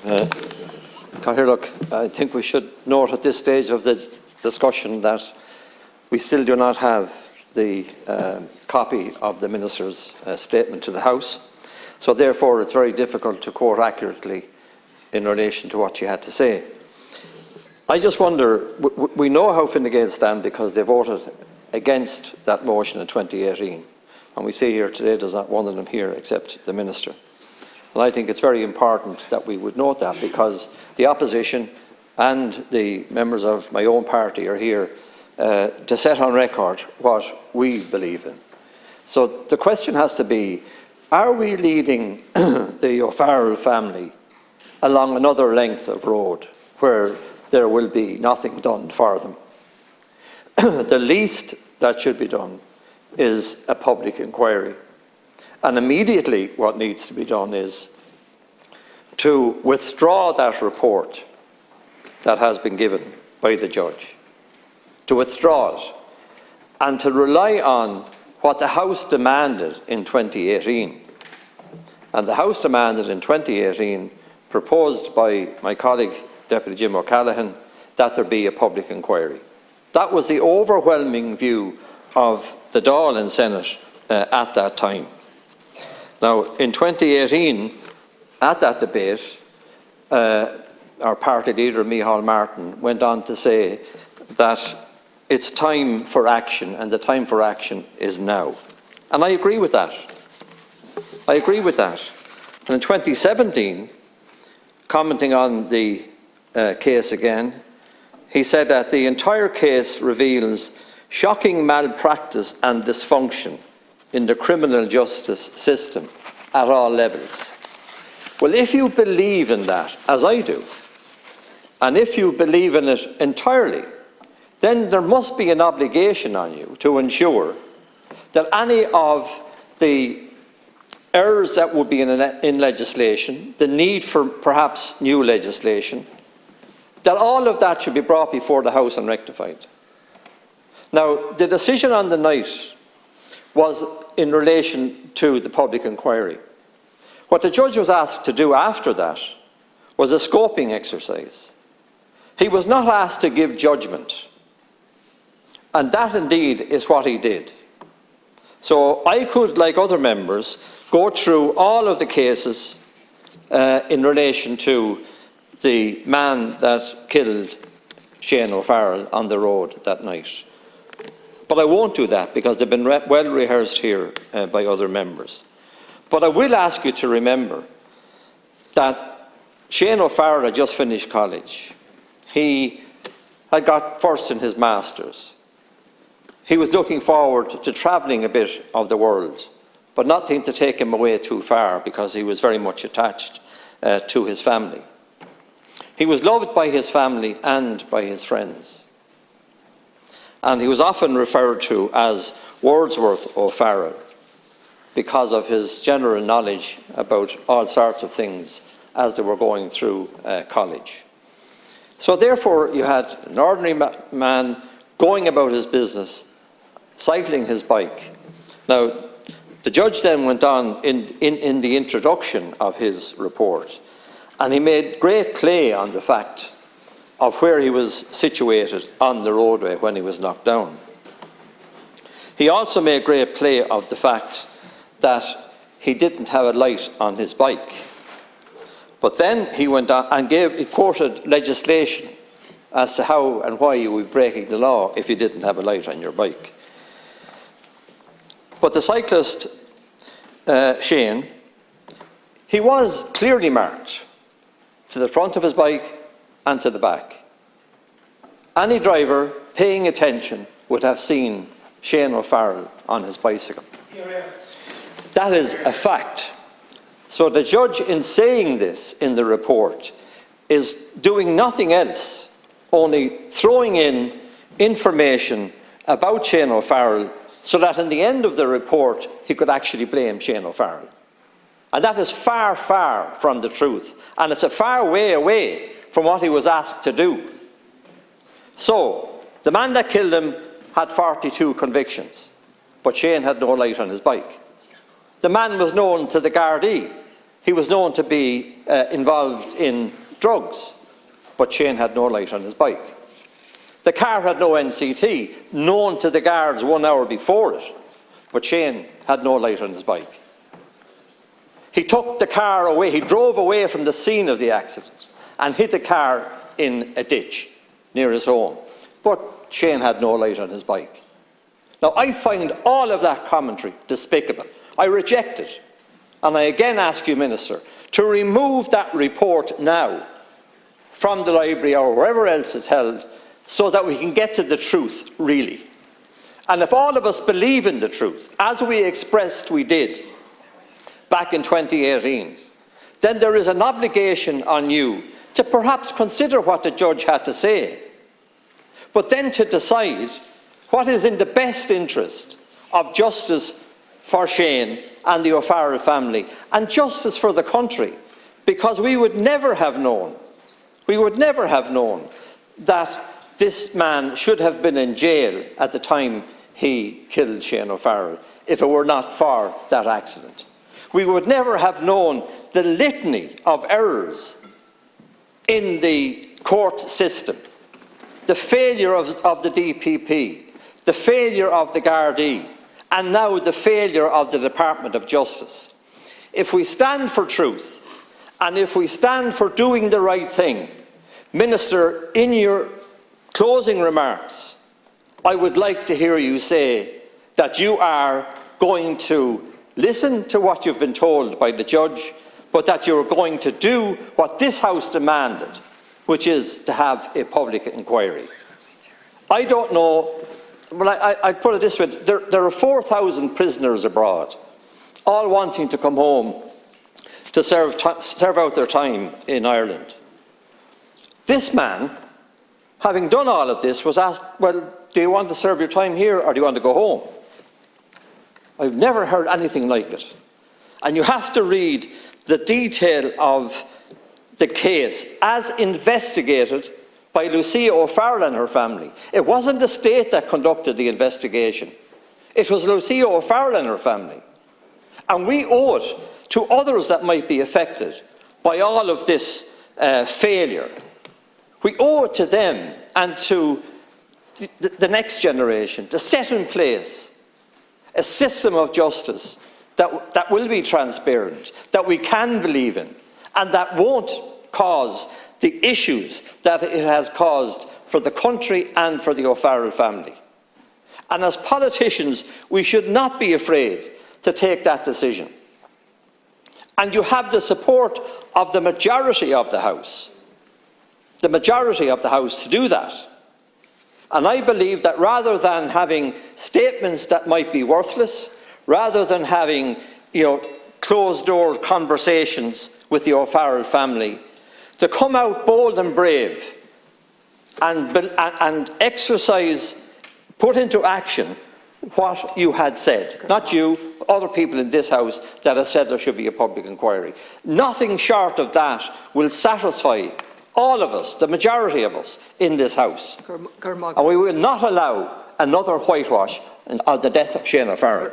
Look, I think we should note at this stage of the discussion that we still do not have the copy of the Minister's statement to the House. So therefore it's very difficult to quote accurately in relation to what she had to say. I just wonder, we know how Fine Gael stand because they voted against that motion in 2018. And we see here today there's not one of them here except the Minister. And I think it's very important that we would note that, because the opposition and the members of my own party are here to set on record what we believe in. So the question has to be, are we leading the O'Farrell family along another length of road where there will be nothing done for them? The least that should be done is a public inquiry. And immediately what needs to be done is to withdraw that report that has been given by the judge, to withdraw it, and to rely on what the House demanded in 2018. And the House demanded in 2018, proposed by my colleague Deputy Jim O'Callaghan, that there be a public inquiry. That was the overwhelming view of the Dáil Senate at that time. Now, in 2018, at that debate, our party leader, Micheál Martin, went on to say that it's time for action, and the time for action is now. And I agree with that. I agree with that. And in 2017, commenting on the case again, he said that the entire case reveals shocking malpractice and dysfunction in the criminal justice system at all levels. Well, if you believe in that, as I do, and if you believe in it entirely, then there must be an obligation on you to ensure that any of the errors that would be in legislation, the need for perhaps new legislation, that all of that should be brought before the House and rectified. Now, the decision on the night was in relation to the public inquiry. What the judge was asked to do after that was a scoping exercise. He was not asked to give judgment. And that indeed is what he did. So I could, like other members, go through all of the cases in relation to the man that killed Shane O'Farrell on the road that night. But I won't do that because they've been well rehearsed here by other members. But I will ask you to remember that Shane O'Farrell had just finished college. He had got first in his Masters. He was looking forward to travelling a bit of the world, but nothing to take him away too far because he was very much attached to his family. He was loved by his family and by his friends. And he was often referred to as Wordsworth O'Farrell because of his general knowledge about all sorts of things as they were going through college. So therefore you had an ordinary man going about his business, cycling his bike. Now, the judge then went on in the introduction of his report, and he made great play on the fact of where he was situated on the roadway when he was knocked down. He also made great play of the fact that he didn't have a light on his bike. But then he went on and he quoted legislation as to how and why you would be breaking the law if you didn't have a light on your bike. But the cyclist, Shane, he was clearly marked to the front of his bike and to the back. Any driver paying attention would have seen Shane O'Farrell on his bicycle. That is a fact. So the judge, in saying this in the report, is doing nothing else, only throwing in information about Shane O'Farrell so that in the end of the report he could actually blame Shane O'Farrell. And that is far, far from the truth. And it's a far way away from what he was asked to do. So, the man that killed him had 42 convictions, but Shane had no light on his bike. The man was known to the Gardaí. he was known to be involved in drugs, but Shane had no light on his bike. The car had no NCT, known to the guards 1 hour before it, but Shane had no light on his bike. He took the car away, he drove away from the scene of the accident and hid the car in a ditch near his home, but Shane had no light on his bike. Now, I find all of that commentary despicable. I reject it. And I again ask you, Minister, to remove that report now from the library or wherever else it's held, so that we can get to the truth, really. And if all of us believe in the truth, as we expressed we did back in 2018, then there is an obligation on you to perhaps consider what the judge had to say, but then to decide what is in the best interest of justice for Shane and the O'Farrell family, and justice for the country, because we would never have known that this man should have been in jail at the time he killed Shane O'Farrell if it were not for that accident. We would never have known the litany of errors in the court system, the failure of the DPP, the failure of the Gardaí, and now the failure of the Department of Justice. If we stand for truth, and if we stand for doing the right thing, Minister, in your closing remarks, I would like to hear you say that you are going to listen to what you've been told by the judge, but that you're going to do what this House demanded, which is to have a public inquiry. I don't know, well, I'd put it this way, there are 4,000 prisoners abroad, all wanting to come home to serve out their time in Ireland. This man, having done all of this, was asked, well, do you want to serve your time here or do you want to go home? I've never heard anything like it. And you have to read the detail of the case as investigated by Lucia O'Farrell and her family. It wasn't the state that conducted the investigation. It was Lucia O'Farrell and her family. And we owe it to others that might be affected by all of this failure. We owe it to them and to the next generation to set in place a system of justice that will be transparent, that we can believe in, and that won't cause the issues that it has caused for the country and for the O'Farrell family. And as politicians, we should not be afraid to take that decision. And you have the support of the majority of the House to do that. And I believe that rather than having statements that might be worthless, rather than having, closed-door conversations with the O'Farrell family, to come out bold and brave and exercise, put into action what you had said. Not you, other people in this House that have said there should be a public inquiry. Nothing short of that will satisfy all of us, the majority of us in this House. And we will not allow another whitewash of the death of Shane O'Farrell.